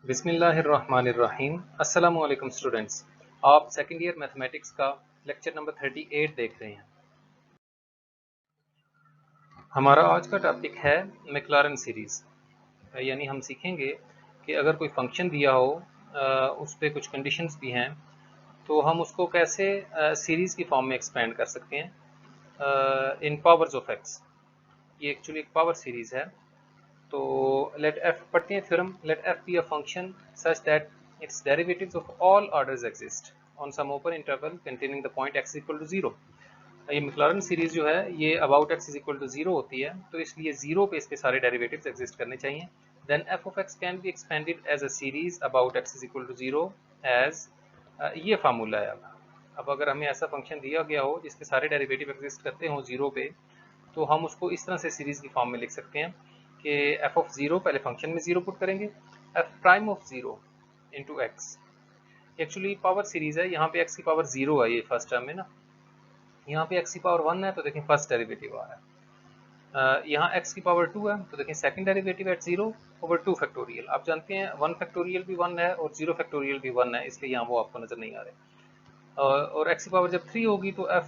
बिस्मिल्लाहिर्रहमानिर्रहीम। अस्सलामु अलैकुम स्टूडेंट्स, आप सेकेंड ईयर मैथमेटिक्स का लेक्चर नंबर 38 देख रहे हैं। हमारा आज का टॉपिक है मैक्लॉरेन सीरीज़। यानी हम सीखेंगे कि अगर कोई फंक्शन दिया हो, उस पर कुछ कंडीशंस भी हैं, तो हम उसको कैसे सीरीज़ की फॉर्म में एक्सपेंड कर सकते हैं इन पावर्स ऑफ एक्स। ये एक्चुअली एक पावर सीरीज़ है। तो लेट एफ पढ़ते हैं theorem. Let f be a function such that its derivatives of all orders exist on some open interval containing the point x equal to 0। ये मैक्लॉरेन series जो है ये about x is equal to 0 होती है, तो इसलिए 0 पे इसके सारे डेरिवेटिव्स एग्जिस्ट करने चाहिए। Then f of x can be expanded as a series about x is equal to 0 as ये फार्मूला है। अब अगर हमें ऐसा फंक्शन दिया गया हो जिसके सारे डेरिवेटिव एग्जिस्ट करते हो 0 पे, तो हम उसको इस तरह से सीरीज की फॉर्म में लिख सकते हैं कि f ऑफ 0, पहले फंक्शन में 0 पुट करेंगे, f prime of 0 into x. Actually power series है, यहाँ पे x की पावर 0 है, ये फर्स्ट टर्म है ना। यहाँ पे x की पावर 1 है, तो देखें फर्स्ट डेरिवेटिव आ रहा है। यहाँ x की पावर 2 है, तो देखें second derivative at 0 over 2 factorial. आप जानते हैं 1 फैक्टोरियल भी 1 है और 0 फैक्टोरियल भी 1 है, इसलिए यहाँ वो आपको नजर नहीं आ रहे। और x की पावर जब 3 होगी तो f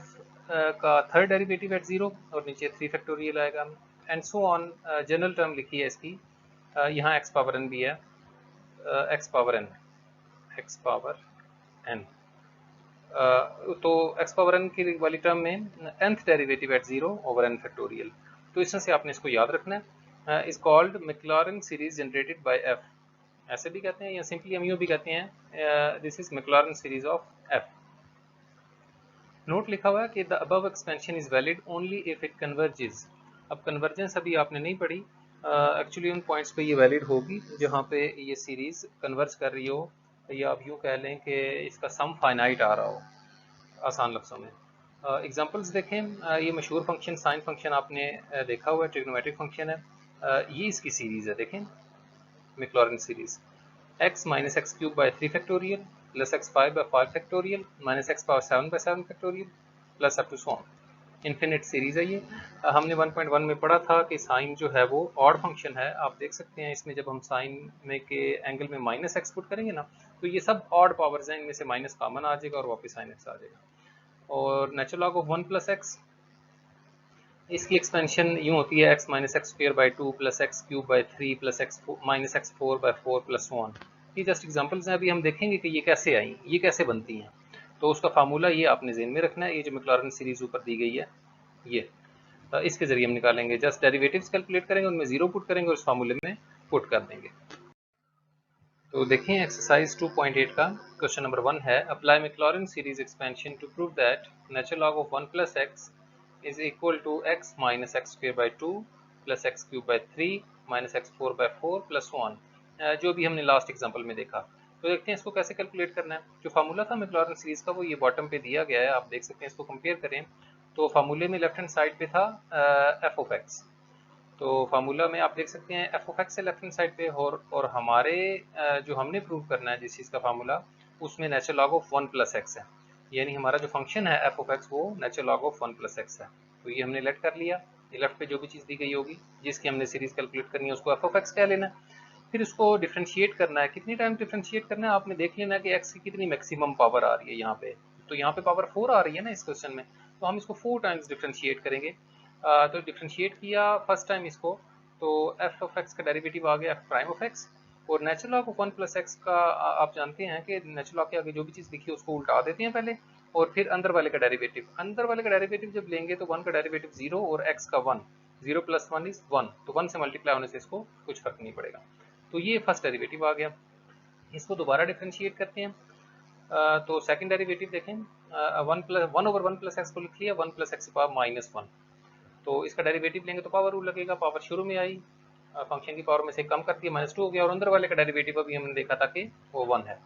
का थर्ड डेरिवेटिव एट 0 और नीचे 3 फैक्टोरियल आएगा, and so on. General term लिखी है इसकी। यहाँ x पावर n भी है, x पावर n। तो x पावर n की वाली टर्म में nth derivative at 0 over n factorial. तो इस तरह से आपने इसको याद रखना है। Is called Maclaurin series generated by f, ऐसे भी कहते हैं या सिंपली हम यूँ भी कहते हैं this is Maclaurin series of f। Note लिखा हुआ है कि the above expansion is valid only if it converges. अब कन्वर्जेंस अभी आपने नहीं पढ़ी, एक्चुअली उन पॉइंट्स पे ये वैलिड होगी जहाँ पे ये सीरीज कन्वर्ज कर रही हो, या आप यूँ कह लें कि इसका सम फाइनाइट आ रहा हो, आसान लफ्ज़ों में। एग्जांपल्स देखें। ये मशहूर फंक्शन साइन फंक्शन आपने देखा हुआ है, ट्रिग्नोमेट्रिक फंक्शन है। ये इसकी सीरीज़ है, देखें Maclaurin series. x minus x cube by 3 factorial plus x five by 5 factorial minus x power 7 by 7 factorial plus up to so on. Infinite series है ये। हमने 1.1 में पढ़ा था कि साइन जो है वो ऑड फंक्शन है। आप देख सकते हैं इसमें जब हम साइन में के एंगल में माइनस एक्स पुट करेंगे ना, तो ये सब ऑड पावर्स हैं, इनमें से माइनस कॉमन आ जाएगा और वापस साइन एक्स आ जाएगा। और natural log of 1 plus x, इसकी एक्सपेंशन यूँ होती है x minus x square by 2 plus x cube by 3 plus x minus x 4 by 4 plus 1। ये जस्ट एग्जांपल्स हैं, अभी हम देखेंगे कि ये कैसे आई, ये कैसे बनती हैं। तो उसका फार्मूला ये आपने ज़हन में रखना है। ये जो मैक्लॉरेन सीरीज ऊपर दी गई है ये, इसके जरिए हम निकालेंगे। जस्ट डेरिवेटिव्स कैलकुलेट करेंगे, उनमें 0 पुट करेंगे और उस फार्मूले में पुट कर देंगे। तो देखें एक्सरसाइज 2.8 का क्वेश्चन नंबर 1 है, apply Maclaurin series expansion to prove that natural log of 1 plus x is equal to x minus x square by 2 plus x cube by 3 minus x 4 by 4 plus 1, जो भी हमने last example में देखा। तो देखते हैं इसको कैसे कैलकुलेट करना है। जो फार्मूला था मैक्लॉरेन सीरीज का वो ये बॉटम पे दिया गया है, आप देख सकते हैं। इसको कंपेयर करें तो फार्मूले में लेफ्ट हैंड साइड पे था एफ ऑफ एक्स, तो फार्मूला में आप देख सकते हैं एफ ऑफ एक्स है लेफ्ट हैंड साइड पे, और हमारे जो हमने प्रूव करना है जिस चीज़ का फार्मूला, उसमें natural log of 1 plus x है। यानी हमारा जो फंक्शन है एफ ऑफ एक्स वो natural log of 1 plus x है। तो ये हमने लेट कर लिया। ये लेफ्ट पे जो भी चीज़ दी गई होगी जिसकी हमने सीरीज कैलकुलेट करनी है उसको एफ ऑफ एक्स कह लेना है। फिर उसको डिफ्रेंशिएट करना है। कितनी टाइम डिफ्रेंशिएट करना है आपने देख लेना है कि एक्स की कितनी मैक्सिमम पावर आ रही है यहाँ पे। तो यहाँ पे पावर 4 आ रही है ना इस क्वेश्चन में, तो हम इसको 4 टाइम्स डिफ्रेंशिएट करेंगे। तो डिफ्रेंशिएट किया फर्स्ट टाइम इसको, तो एफ ऑफ एक्स का डेरिवेटिव आ गया एफ प्राइम ऑफ एक्स। और natural log of 1 plus x का आप जानते हैं कि नेचुरल लॉग के आगे जो भी चीज़ लिखी है उसको उल्टा देते हैं पहले, और फिर अंदर वाले का डेरिवेटिव। अंदर वाले का डेरिवेटिव जब लेंगे तो 1 का डेरिवेटिव 0 और x का 1, 0 प्लस 1 इज 1, तो 1 से मल्टीप्लाई होने से इसको कुछ फर्क नहीं पड़ेगा। तो ये फर्स्ट डेरिवेटिव आ गया। इसको दोबारा डिफ्रेंशिएट करते हैं। तो सेकंड डेरिवेटिव देखें, 1 ओवर 1 प्लस एक्स को लिख लिया, 1 प्लस एक्स की पावर माइनस 1। तो इसका डेरिवेटिव लेंगे तो पावर रूल लगेगा, पावर शुरू में आई, फंक्शन की पावर में से कम कर दिया, माइनस 2 हो गया, और अंदर वाले का डेरिवेटिव अभी हमने देखा था कि वो 1 है।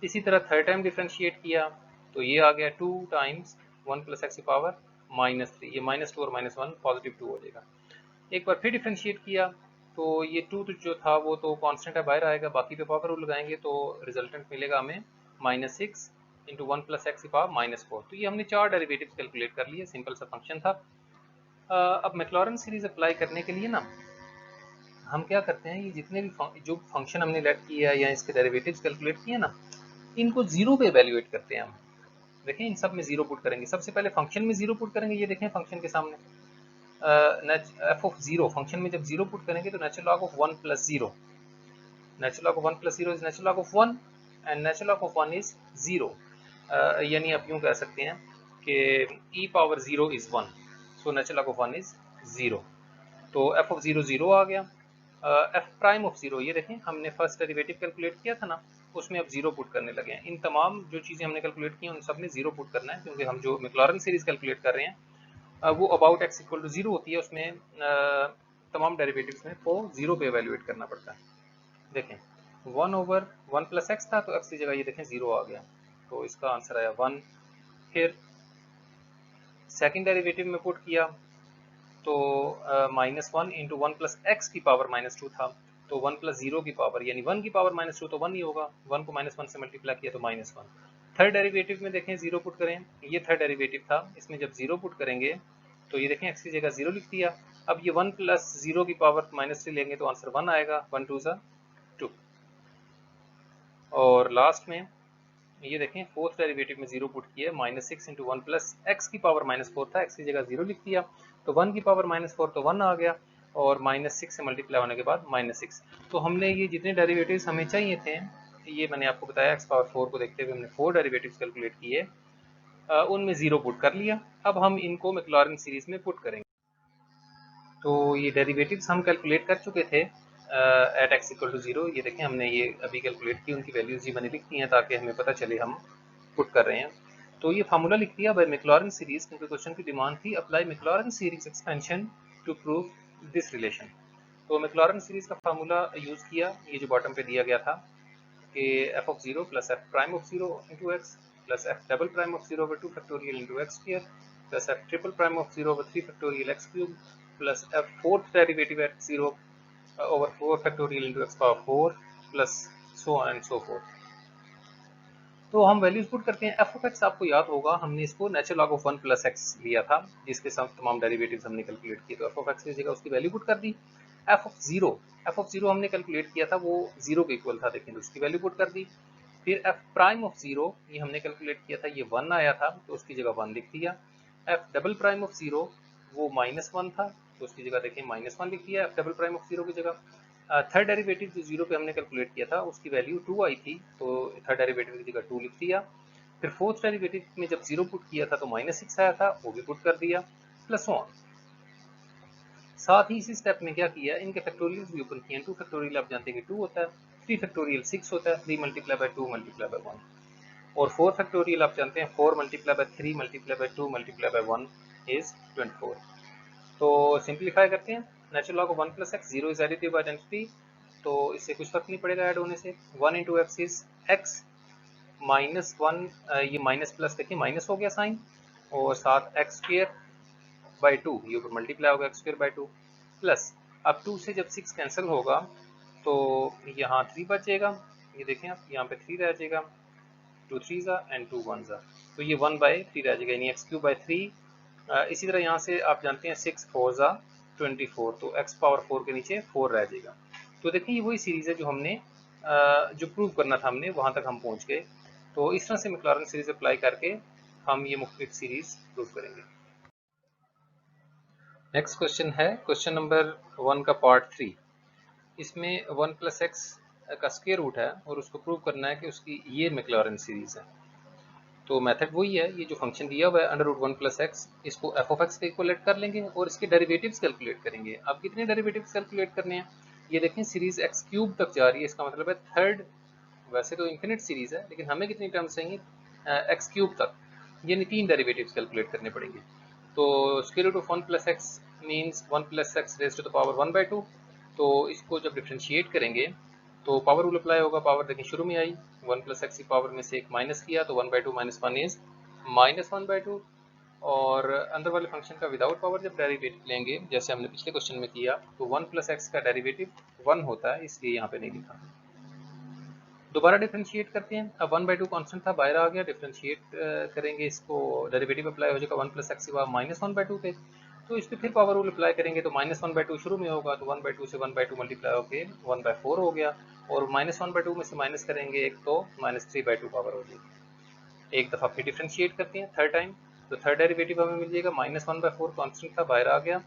इसी तरह थर्ड टाइम डिफ्रेंशिएट किया तो ये आ गया 2 टाइम्स 1 प्लस एक्स की पावर माइनस 3, ये माइनस 2 और माइनस 1 पॉजिटिव 2 हो जाएगा। एक बार फिर डिफ्रेंशिएट किया तो ये 2 जो था वो तो कांस्टेंट है, बाहर आएगा, बाकी पे पावर रूल लगाएंगे तो रिजल्टेंट मिलेगा हमें माइनस 6 इंटू 1 प्लस एक्स की पावर माइनस 4। तो ये हमने 4 डेरिवेटिव्स कैलकुलेट कर लिए, सिंपल सा फंक्शन था। अब मैक्लॉरेन सीरीज अप्लाई करने के लिए ना हम क्या करते हैं, ये जितने भी जो फंक्शन हमने लेट किया या इसके डेरिवेटिव्स कैलकुलेट किए ना, इनको जीरो पे एवेल्युएट करते हैं हम। देखें इन सब में जीरो पुट करेंगे, सबसे पहले फंक्शन में जीरो पुट करेंगे। ये देखें फंक्शन के सामने एफ ऑफ जीरो, फंक्शन में जब जीरो पुट करेंगे तो natural log of 1 plus zero, natural log of 1 plus zero is natural log of 1 and natural log of 1 is zero. यानी आप यूँ कह सकते हैं कि e power zero is 1, so natural log of 1 is zero. तो f ऑफ जीरो जीरो आ गया। f prime of zero, ये देखें हमने फर्स्ट डेरिवेटिव कैलकुलेट किया था ना, उसमें अब जीरो पुट करने लगे हैं। इन तमाम जो चीज़ें हमने कैलकुलेट की हैं उन सब में जीरो पुट करना है, क्योंकि हम जो मैक्लॉरिन सीरीज कैलकुलेट कर रहे हैं वो about x equal to zero होती है, उसमें तमाम डेरिवेटिव्स में को जीरो पे एवेल्युएट करना पड़ता है। देखें 1 ओवर 1 प्लस एक्स था, तो x की जगह ये देखें जीरो आ गया, तो इसका आंसर आया 1। फिर सेकेंड डेरिवेटिव में पुट किया तो minus one into one plus x की पावर माइनस टू था, तो 1 प्लस जीरो की पावर यानी 1 की पावर माइनस टू, तो 1 ही होगा, 1 को माइनस वन से मल्टीप्लाई किया तो माइनस वन। थर्ड डेरिवेटिव में देखें जीरो पुट करें, ये थर्ड डेरिवेटिव था, इसमें जब जीरो पुट करेंगे तो ये देखें एक्स की जगह जीरो लिख दिया। अब ये 1 प्लस जीरो की पावर माइनस थ्री लेंगे तो आंसर 1 आएगा, 1 टू ज़ा 2। और लास्ट में ये देखें फोर्थ डेरिवेटिव में जीरो पुट किया, minus six into one plus x की पावर माइनस फोर था, एक्स की जगह जीरो लिख दिया, तो 1 की पावर माइनस फोर तो 1 आ गया, और माइनस सिक्स से मल्टीप्लाई होने के बाद माइनस सिक्स। तो हमने ये जितने डेरिवेटिव्स हमें चाहिए थे, ये मैंने आपको बताया एक्स पावर फोर को देखते हुए हमने 4 डेरिवेटिव्स कैलकुलेट किए, उनमें जीरो पुट कर लिया। अब हम इनको मैक्लॉरिन सीरीज में पुट करेंगे। तो ये डेरिवेटिव्स हम कैलकुलेट कर चुके थे at x equal to zero, ये देखें हमने ये अभी कैलकुलेट की, उनकी वैल्यूज ही मैंने लिख दी हैं ताकि हमें पता चले हम पुट कर रहे हैं। तो ये फार्मूला लिख दिया बाय मैक्लॉरिन सीरीज, क्योंकि क्वेश्चन की डिमांड थी apply Maclaurin series expansion to prove this relation. तो मैक्लॉरिन सीरीज का फार्मूला यूज किया, ये जो बॉटम पे दिया गया था कि f of zero plus f prime of zero into x plus f double prime of zero over two factorial into x square plus f triple prime of zero over three factorial x cube plus F fourth derivative eight zero over four factorial into x power four plus so on and so fourth. तो हम values put करते हैं। F of x आपको याद होगा हमने इसको natural log of 1 plus x लिया था, जिसके साथ तमाम डेरिवेटिव्स हमने कैलकुलेट किए, तो एफ ऑफ एक्स की जगह उसकी वैल्यू पुट कर दी। एफ ऑफ जीरो हमने कैलकुलेट किया था, वो जीरो के इक्वल था, देखें तो उसकी वैल्यू पुट कर दी। फिर एफ प्राइम ऑफ जीरो ये हमने कैलकुलेट किया था, ये 1 आया था, तो उसकी जगह 1 लिख दिया। F double prime of zero वो माइनस वन था, तो उसकी जगह देखें माइनस वन लिख दिया F double prime of zero की जगह। थर्ड डेरिवेटिव जो जीरो पे हमने कैलकुलेट किया था उसकी वैल्यू 2 आई थी, तो थर्ड डेरिवेटिव की जगह 2 लिख दिया। फिर फोर्थ डेरिवेटिव में जब जीरो पुट किया था तो माइनस सिक्स आया था, वो भी पुट कर दिया, प्लस वन। साथ ही इसी स्टेप में क्या किया, इनके फैक्टोरियल भी ओपन किए। 2 फैक्टोरियल आप जानते हैं कि 2 होता है, 3 फैक्टोरियल 6 होता है, 3 मल्टीप्लाई बाय 2 मल्टीप्लाई बाय 1, और 4 फैक्टोरियल आप जानते हैं 4 multiply by 3 multiply by 2 multiply by 1 is 24। तो सिंप्लीफाई करते हैं, natural log of 1 plus x, zero is additive identity, तो इससे कुछ फर्क नहीं पड़ेगा ऐड होने से। 1 into x is x minus one, ये माइनस प्लस देखिए माइनस हो गया साइन, और साथ एक्स स्क्र बाई टू, ये ऊपर मल्टीप्लाई होगा x square by two, plus अब 2 से जब 6 कैंसिल होगा तो यहाँ 3 बचेगा, ये देखें आप यहाँ पे 3 रह जाएगा, 2 थ्री ज़ा एंड 2 वन ज़ा, तो ये 1 बाई 3 रह जाएगा, यानी एक्स क्यूब बाई 3। इसी तरह यहाँ से आप जानते हैं 6 4 ज़ा 24, तो एक्स पावर 4 के नीचे 4 रह जाएगा। तो देखिए ये वही सीरीज़ है जो हमने जो प्रूव करना था हमने, वहाँ तक हम पहुँच गए। तो इस तरह से मैक्लॉरिन सीरीज अप्लाई करके हम ये मुख्तलिफ सीरीज प्रूव करेंगे। नेक्स्ट क्वेश्चन है क्वेश्चन नंबर 1 का पार्ट 3। इसमें 1 प्लस एक्स का स्क्वायर रूट है और उसको प्रूव करना है कि उसकी ये मैक्लॉरिन सीरीज है। तो मेथड वही है, ये जो फंक्शन दिया हुआ है अंडर रूट 1 प्लस एक्स, इसको एफ ऑफ एक्स के इक्वलेट कर लेंगे और इसके डेरिवेटिव्स कैलकुलेट करेंगे। अब कितने डेरिवेटिव्स कैलकुलेट करने हैं, ये देखें सीरीज एक्स क्यूब तक जा रही है, इसका मतलब है थर्ड, वैसे तो इन्फिनिट सीरीज है लेकिन हमें कितनी टर्म्स चाहिए, एक्स क्यूब तक, यानी 3 डेरिवेटिव्स कैलकुलेट करने पड़ेंगे। तो square root of 1 plus x means 1 plus x raise to the power 1 by 2, तो इसको जब डिफ्रेंशिएट करेंगे तो पावर रूल अप्लाई होगा। पावर देखें शुरू में आई, 1 प्लस एक्स की पावर में से एक माइनस किया तो 1 by two minus one is minus 1 by two, और अंदर वाले फंक्शन का विदाउट पावर जब डेरिवेटिव लेंगे जैसे हमने पिछले क्वेश्चन में किया, तो 1 प्लस एक्स का डेरिवेटिव 1 होता है, इसलिए यहाँ पे नहीं लिखा। दोबारा डिफ्रेंशिएट करते हैं, अब 1 बाई टू कॉन्स्टेंट था बाहर आ गया, डिफ्रेंशिएट करेंगे इसको, डेरिवेटिव अप्लाई हो जाएगा 1 प्लस एक्स की पावर माइनस 1 बाई टू पे, तो इस पर फिर पावर रूल अप्लाई करेंगे तो -1/2 शुरू में होगा, तो 1/2 से 1/2 मल्टीप्लाई होके 1/4 हो गया, और -1/2 में से माइनस करेंगे एक तो -3/2 पावर हो जाएगी। एक दफ़ा फिर डिफ्रेंशिएट करते हैं थर्ड टाइम, तो थर्ड डेरिवेटिव हमें मिल जाएगा -1/4 कांस्टेंट था बाहर आ गया,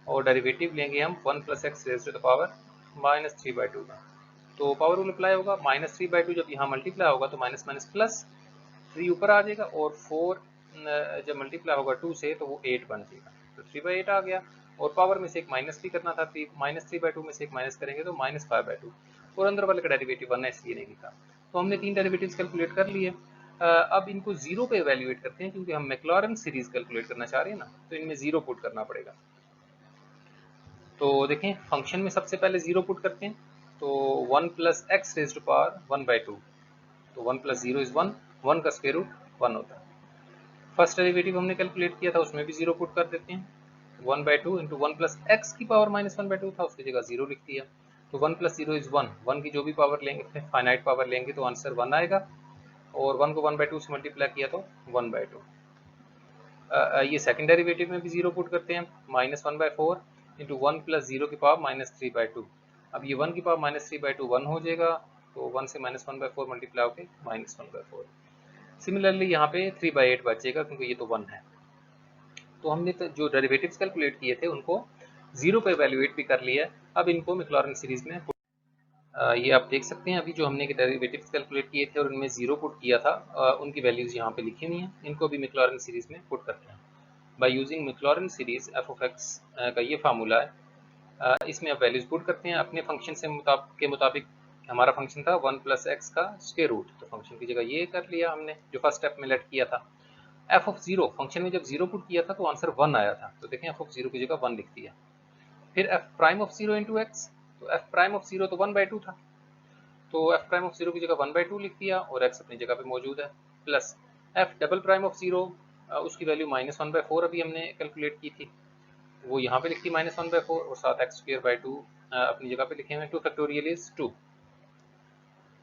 और डेरिवेटिव लेंगे हम 1 + x raise to the power -3/2 का। तो पावर रूल अप्लाई होगा, -3/2 जब यहाँ मल्टीप्लाई होगा तो माइनस माइनस प्लस 3 ऊपर आ जाएगा, और 4 जब मल्टीप्लाई होगा 2 से तो वो 8 बन जाएगा, तो 3/8 आ गया। और पावर में से एक माइनस भी करना था, -3/2 में से एक माइनस करेंगे तो -5/2, और अंदर वाले का डेरिवेटिव 1 है इसलिए नहीं लिखा। तो हमने 3 डेरिवेटिव्स कैलकुलेट कर लिए। अब इनको जीरो पे एवेल्युएट करते हैं, क्योंकि हम मैक्लॉरेन सीरीज कैलकुलेट करना चाह रहे हैं ना, तो इनमें जीरो पुट करना पड़ेगा। तो देखें फंक्शन में सबसे पहले जीरो पुट करते हैं, तो 1 + x रेज़ टू पावर 1/2, तो 1 + 0 इज 1, 1 का स्क्वायर रूट 1 होता है। फर्स्ट डेरिवेटिव हमने कैलकुलेट किया था, उसमें भी जीरो पुट कर देते हैं, 1/2 इंटू 1 + x की पावर -1/2 था, उसकी जगह जीरो लिख दिया, तो 1 + 0 इज 1, 1 की जो भी पावर लेंगे फिर फाइनाइट पावर लेंगे तो आंसर 1 आएगा, और 1 को 1/2 से मल्टीप्लाई किया तो 1/2। ये सेकंड डेरिवेटिव में भी जीरो पुट करते हैं, -1/4 इंटू 1 + 0 की पावर -3/2। अब ये 1 की पावर -3/2 1 हो जाएगा, तो 1 से -1/4 मल्टीप्लाई होके -1/4। सिमिलरली यहाँ पे 3/8 बचेगा, क्योंकि ये तो 1 है। तो हमने तो जो डेरिवेटिव्स कैलकुलेट किए थे उनको जीरो पे एवेल्युएट भी कर लिया है। अब इनको मैक्लॉरेन सीरीज में ये आप देख सकते हैं, अभी जो हमने डेरिवेटिव्स कैलकुलेट किए थे और उनमें जीरो पुट किया था, उनकी वैल्यूज यहाँ पे लिखी हुई हैं, इनको भी मैक्लॉरेन सीरीज में पुट करते हैं। बाय यूजिंग मैक्लॉरेन सीरीज f(x) का ये फार्मूला है, इसमें आप वैल्यूज पुट करते हैं अपने फंक्शन से के मुताबिक। हमारा फंक्शन था 1 + x का स्क्वायर रूट, तो फंक्शन की जगह ये कर लिया हमने जो फर्स्ट स्टेप में लेट किया था। f(0) फंक्शन में जब जीरो पुट किया था तो आंसर 1 आया था, तो देखें f(0) की जगह 1 लिख दिया। फिर f'(0) इंटू x, तो f'(0) तो 1/2 था, तो f'(0) की जगह 1/2 लिख दिया, और x अपनी जगह पे मौजूद है, प्लस f'(0) उसकी वैल्यू -1/4 अभी हमने कैलकुलेट की थी, वो यहाँ पे लिखती -1/4, और साथ x²/2 अपनी जगह पे लिखे हुए 2 फैक्टोरियल इज 2।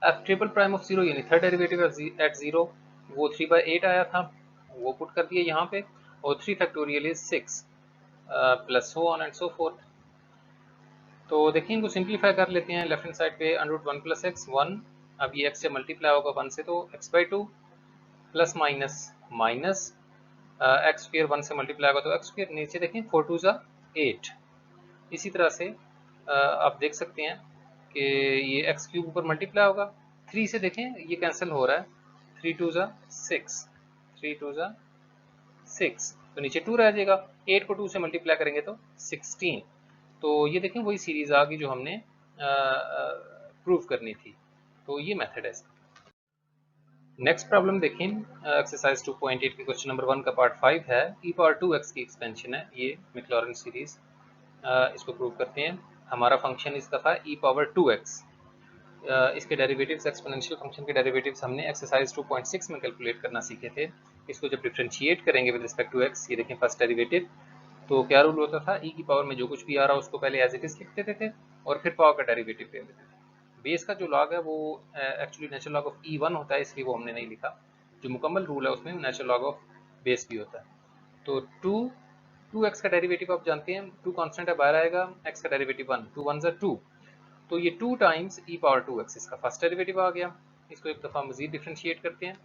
f'(0) यानी थर्ड डेरिवेटिव एट 0, वो 3/8 आया था, वो पुट कर दिए यहाँ पे, और 3 factorial is 6 plus so on and so fourth. तो देखिए इनको सिंप्लीफाई कर लेते हैं, लेफ्ट हैंड साइड पे √1 + x 1, अब ये x से मल्टीप्लाई होगा 1 से तो x/2 plus minus minus x², 1 से मल्टीप्लाई होगा तो x², नीचे देखें 4 2 ज़ा 8। इसी तरह से आप देख सकते हैं कि ये x³ ऊपर मल्टीप्लाई होगा, 3 से देखें ये कैंसिल हो रहा है, 3 2 ज़ा 6, 3 2 ज़ा 6, तो नीचे 2 रह जाएगा, 8 को 2 से मल्टीप्लाई करेंगे तो 16। तो ये देखें वही सीरीज आ गई जो हमने प्रूव करनी थी, तो ये मेथड है इसका। नेक्स्ट प्रॉब्लम देखें, एक्सरसाइज 2.8 के क्वेश्चन नंबर 1 का पार्ट 5 है, e⁻2x की एक्सपेंशन है, ये मैक्लॉरेन सीरीज, इसको प्रूव करते हैं। हमारा फंक्शन इस दफ़ा e⁻2x, इसके डेरिवेटिव्स, एक्सपोनेंशियल फंक्शन के डेरिवेटिव्स हमने एक्सरसाइज 2.6 में कैलकुलेट करना सीखे थे। इसको जब डिफ्रेंशिएट करेंगे विद रिस्पेक्ट टू x, ये देखें फर्स्ट डेरिवेटिव, तो क्या रूल होता था, e की पावर में जो कुछ भी आ रहा है उसको पहले एज इट इज लिख देते थे, और फिर पावर का डेरिवेटिव ले लेते थे। बेस का जो लॉग है वो actually natural log of e1 होता है, इसलिए वो हमने नहीं लिखा। जो मुकम्मल रूल है उसमें नेचुरल लॉग ऑफ बेस भी होता है। तो 2x का डेरिवेटिव आप जानते हैं, 2 कांस्टेंट है बाहर आएगा, x का डेरिवेटिव 1, 2 1 ज़ा 2, तो ये 2 टाइम्स e⁻2x, इसका फर्स्ट डेरिवेटिव आ गया। इसको एक दफ़ा मजीद डिफ्रेंशिएट करते हैं,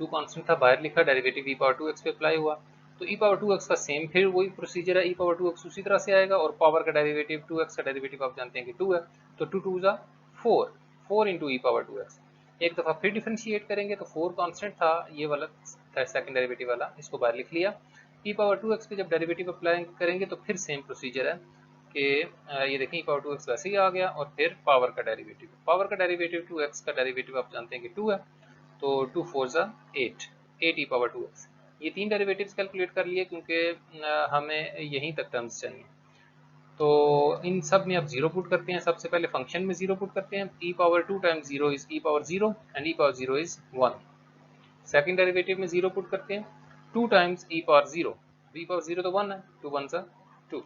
2 कांस्टेंट था बाहर लिखा, डेरिवेटिव e⁻2x पे अप्लाई हुआ, तो e⁻2x का सेम फिर वही प्रोसीजर है, e⁻2x उसी तरह से आएगा, और पावर का डेरिवेटिव 2x का डेरिवेटिव आप जानते हैं कि 2 है, तो 2 2 ज़ा 4, 4 इंटू e⁻2x। एक दफ़ा फिर डिफ्रेंशिएट करेंगे तो 4 कांस्टेंट था ये वाला सेकंड डेरिवेटिव वाला, इसको बाहर लिख लिया। e⁻2x पे जब डेरिवेटिव अप्लाई करेंगे तो फिर सेम प्रोसीजर है कि ये देखें e⁻2x वैसे ही आ गया, और फिर पावर का डेरिवेटिव 2x का डेरिवेटिव आप जानते हैं कि 2 है, तो 2 4 ज़ा 8, 8 e⁻2x। ये 3 डेरिवेटिव्स कैलकुलेट कर लिए, क्योंकि हमें यहीं तक टर्म्स चाहिए। तो इन सब में अब जीरो पुट करते हैं, सबसे पहले फंक्शन में जीरो पुट करते हैं, e⁻2 times 0 is e⁻0 and e⁻0 is 1। Second derivative में जीरो पुट करते हैं, 2 टाइम्स e⁻0, e⁻0 तो 1 है, 2 1 ज़ा 2।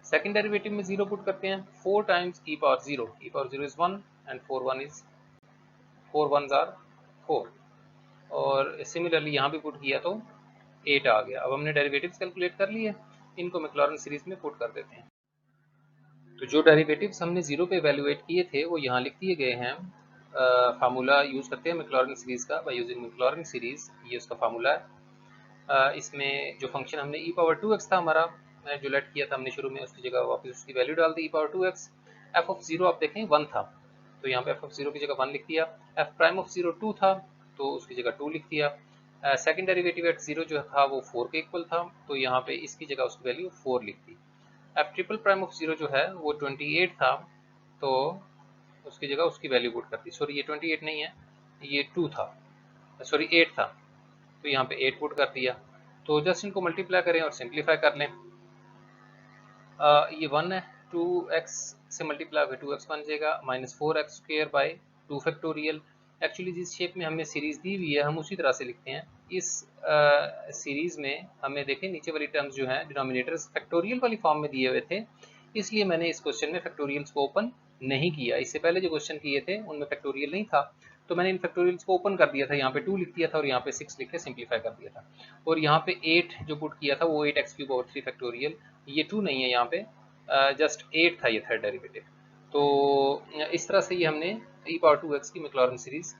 सेकंड डेरिवेटिव में जीरो पुट करते हैं, 4 times e⁻0, e⁻0 is 1 and 4 1 is 4 1 ज़ा 4, और सिमिलरली यहाँ भी पुट किया तो 8 आ गया। अब हमने डेरिवेटिव्स कैलकुलेट कर लिए, इनको मैक्लॉरिन सीरीज में पुट कर देते हैं। तो जो डेरिवेटिव्स हमने जीरो पे एवेल्युएट किए थे वो यहाँ लिख दिए गए हैं। फार्मूला यूज करते हैं मैक्लॉरिन सीरीज का, बाय यूजिंग मैक्लॉरिन सीरीज, ये उसका फार्मूला है। इसमें जो फंक्शन हमने e पावर 2x था हमारा, जो लेट किया था हमने शुरू में, उसकी जगह वापस उसकी वैल्यू डाल दी e power 2x। f of 0 आप देखें 1 था, तो यहाँ पे f ऑफ 0 की जगह 1 लिख दिया। f प्राइम ऑफ 0 2 था, तो उसकी जगह 2 लिख दिया। सेकेंड डेरिवेटिव एट 0 जो था वो 4 के इक्वल था, तो यहाँ पे इसकी जगह उसकी वैल्यू 4 लिख दी। f ट्रिपल प्राइम ऑफ 0 जो है वो 28 था, तो उसकी जगह उसकी वैल्यू पुट कर दी। सॉरी, ये 28 नहीं है, ये 2 था, सॉरी 8 था, तो यहाँ पे 8 पुट कर दिया। तो जस्ट इनको मल्टीप्लाई करें और सिंप्लीफाई कर लें। ये 1 है, 2x से मल्टीप्लाई होकर 2x बन जाएगा, minus 4x square by 2 factorial. Actually जिस शेप में हमें सीरीज दी हुई है हम उसी तरह से लिखते हैं। इस सीरीज में हमें देखें नीचे वाली टर्म्स जो हैं डिनोमिनेटर्स फैक्टोरियल वाली फॉर्म में दिए हुए थे, इसलिए मैंने इस क्वेश्चन में फैक्टोरियल्स को ओपन नहीं किया। इससे पहले जो क्वेश्चन किए थे उनमें फैक्टोरियल नहीं था, तो मैंने इन फैक्टोरियल्स को ओपन कर दिया था, यहाँ पे 2 लिख दिया था और यहाँ पे 6 लिख के सिंप्लीफाई कर दिया था। और यहाँ पे 8 जो पुट किया था वो 8x क्यूब ओवर 3 फैक्टोरियल, ये 2 नहीं है यहाँ पे, जस्ट 8 था ये थर्ड डेरिवेटिव। तो इस तरह से ये हमने e पावर 2x की मैक्लॉरिन सीरीज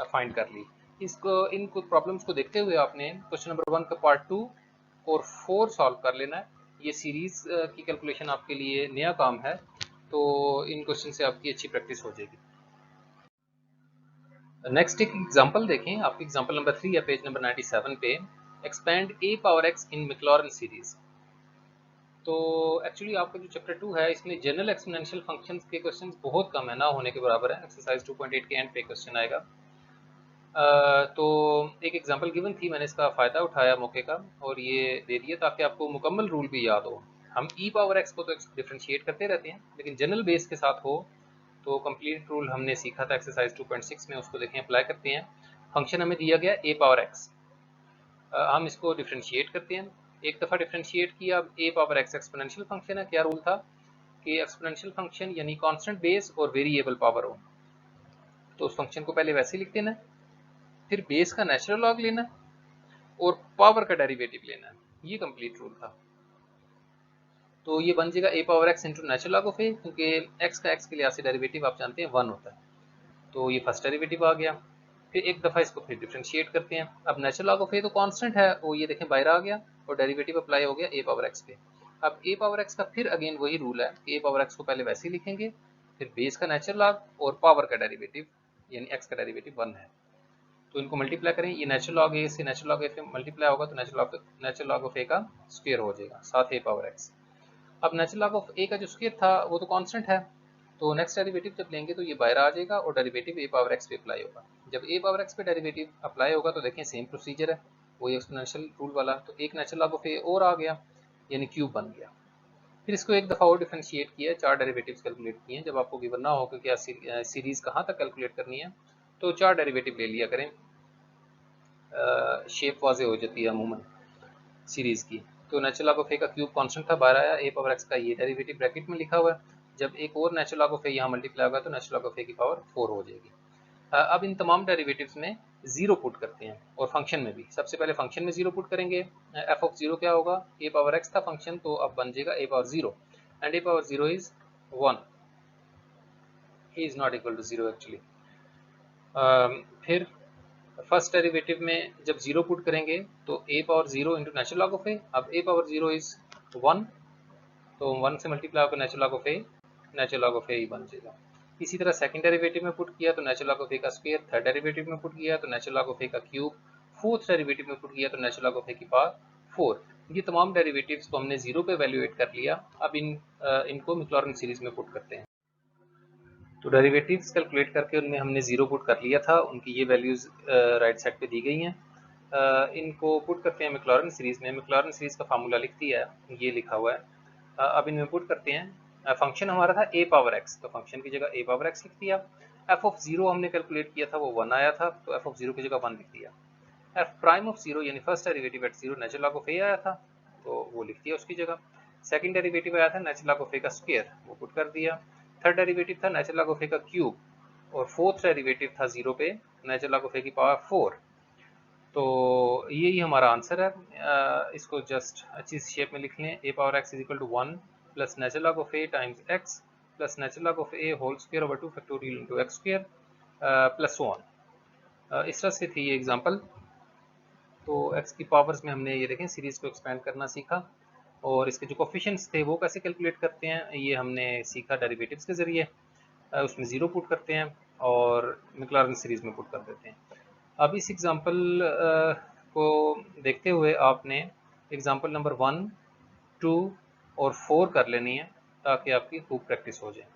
फाइंड कर ली। इसको इनको प्रॉब्लम्स को देखते हुए आपने क्वेश्चन नंबर 1 का पार्ट 2 और 4 सॉल्व कर लेना है। ये सीरीज की कैलकुलेशन आपके लिए नया काम है, तो इन क्वेश्चन से आपकी अच्छी प्रैक्टिस हो जाएगी। नेक्स्ट एक एग्जांपल देखें, आपकी एग्जांपल नंबर 3 है पेज नंबर 97 पे। Expand a power x in Maclaurin series. तो एक्चुअली आपका जो चैप्टर 2 है इसमें जनरल एक्सपोनेंशियल फंक्शंस के क्वेश्चंस बहुत कम है, ना होने के बराबर है। एक्सरसाइज 2.8 के एंड पे क्वेश्चन आएगा। तो एक एग्जांपल गिवन थी, मैंने इसका फ़ायदा उठाया मौके का और ये दे दिया ताकि आपको मुकम्मल रूल भी याद हो। हम e पावर x को तो डिफ्रेंशिएट करते रहते हैं, लेकिन जनरल बेस के साथ हो तो कंप्लीट रूल हमने सीखा था एक्सरसाइज 2.6 में, उसको देखें अप्लाई करते हैं। फंक्शन हमें दिया गया a पावर x, हम इसको डिफ्रेंशिएट करते हैं। एक दफ़ा डिफ्रेंशिएट किया, अब a power x exponential function है। क्या रूल था कि एक्सपोनेंशियल फंक्शन यानी कांस्टेंट बेस और वेरिएबल पावर हो, तो उस फंक्शन को पहले वैसे लिख देना, फिर बेस का नेचुरल लॉग लेना और पावर का डेरिवेटिव लेना है। ये कंप्लीट रूल था। तो ये बन जाएगा a power x into natural log of a, क्योंकि x का x के लिहाज से डेरिवेटिव आप जानते हैं 1 होता है, तो ये फर्स्ट डेरिवेटिव आ गया। फिर एक दफ़ा इसको फिर डिफ्रेंशिएट करते हैं। अब नेचुरल लॉग ऑफ a तो कांस्टेंट है, वो ये देखें बाहर आ गया और डेरिवेटिव अप्लाई हो गया a पावर x पे। अब a पावर x का फिर अगेन वही रूल है कि a पावर x को पहले वैसे ही लिखेंगे, फिर बेस का नेचुरल लॉग और पावर का डेरिवेटिव यानी x का डेरिवेटिव 1 है, तो इनको मल्टीप्लाई करें। ये नेचुरल लॉग ए से नेचुरल लॉग ए मल्टीप्लाई होगा तो नेचुरल लॉग ऑफ ए का स्क्वायर हो जाएगा, साथ ए पावर एक्स। अब नेचुरल लॉग ऑफ ए का जो स्क्वायर था वो तो कांस्टेंट है, तो नेक्स्ट डेरिवेटिव जब लेंगे तो ये बाहर आ जाएगा और डेरिवेटिव ए पावर एक्स पे अप्लाई होगा। जब ए पावर एक्स पे डेरिवेटिव अप्लाई होगा तो देखें सेम प्रोसीजर है, वही एक्सपोनेंशियल रूल वाला। तो एक नेचुरल लॉग ऑफ ए और आ गया यानी क्यूब बन गया। फिर इसको एक दफ़ा और डिफ्रेंशिएट किया, 4 डेरिवेटिव्स कैलकुलेट किए। जब आपको गिवन ना हो कि क्या सीरीज़ कहाँ तक कैलकुलेट करनी है तो 4 डेरिवेटिव ले लिया करें, शेप वाजे हो जाती है अमूमन सीरीज़ की। तो नेचुरल लॉग ऑफ ए का क्यूब कांस्टेंट था, बाहर आया। ए पावर एक्स का ये डेरिवेटिव ब्रैकेट में लिखा हुआ है, जब एक और नेचुरल लॉग ऑफ ए यहाँ मल्टीप्लाई होगा तो नेचुरल लॉग ऑफ ए की पावर 4 हो जाएगी। अब इन तमाम डेरिवेटिव्स में 0 पुट करते हैं और फंक्शन में भी। सबसे पहले फंक्शन में 0 पुट करेंगे। एफ ऑफ 0 क्या होगा, ए पावर एक्स था फंक्शन, तो अब बन जाएगा A power 0 and A power 0 is 1, ही is not equal to 0 actually. फिर फर्स्ट डेरिवेटिव में जब 0 पुट करेंगे तो a power 0 into natural log of a। अब a पावर 0 इज 1, तो 1 से मल्टीप्लाई होकर natural log of a, natural log of a ही बन जाएगा। इसी तरह सेकंड डेरिवेटिव में पुट किया तो नेचुरल लॉग ऑफ a का स्क्वायर, थर्ड डेरिवेटिव में पुट किया तो नेचुरल लॉग ऑफ a का क्यूब, फोर्थ डेरिवेटिव में पुट किया तो नेचुरल लॉग ऑफ a की पावर 4। ये तमाम डेरिवेटिव्स को हमने 0 पे वैल्यूएट कर लिया। अब इनको मैक्लॉरिन सीरीज में पुट करते हैं। तो डेरिवेटिव्स कैलकुलेट करके उनमें हमने 0 पुट कर लिया था, उनकी ये वैल्यूज़ राइट साइड पे दी गई हैं। इनको पुट करते हैं मैक्लॉरिन सीरीज़ में। मैक्लॉरिन सीरीज़ का फार्मूला लिख दिया है, ये लिखा हुआ है। अब इनमें पुट करते हैं। फंक्शन हमारा था a पावर x, तो फंक्शन की जगह a पावर x लिख दिया। f ऑफ 0 हमने कैलकुलेट किया था वो 1 आया था, तो f ऑफ 0 की जगह 1 लिख दिया। f प्राइम ऑफ 0 यानी first derivative at 0 natural log of a आया था, तो वो लिख दिया उसकी जगह। सेकंड डेरिवेटिव आया था नेचुरल लॉग ऑफ a का स्क्वायर, वो पुट कर दिया। थर्ड डेरिवेटिव था नेचुरल लॉग ऑफ a का क्यूब और फोर्थ डेरिवेटिव था 0 पे नेचुरल लॉग ऑफ a की पावर 4। तो यही हमारा आंसर है। इसको जस्ट अच्छी शेप में लिख लें, a power x is equal to 1 plus natural log of a times x plus natural log of a whole square over 2 factorial into x square plus so on. इस तरह से थी ये एग्जांपल। तो x की पावर्स में हमने ये देखें सीरीज को एक्सपेंड करना सीखा, और इसके जो कोफिशिएंट्स थे वो कैसे कैलकुलेट करते हैं ये हमने सीखा डेरिवेटिव्स के ज़रिए। उसमें ज़ीरो पुट करते हैं और मैक्लॉरिन सीरीज़ में पुट कर देते हैं। अब इस एग्जांपल को देखते हुए आपने एग्जांपल नंबर 1, 2 और 4 कर लेनी है ताकि आपकी खूब प्रैक्टिस हो जाए।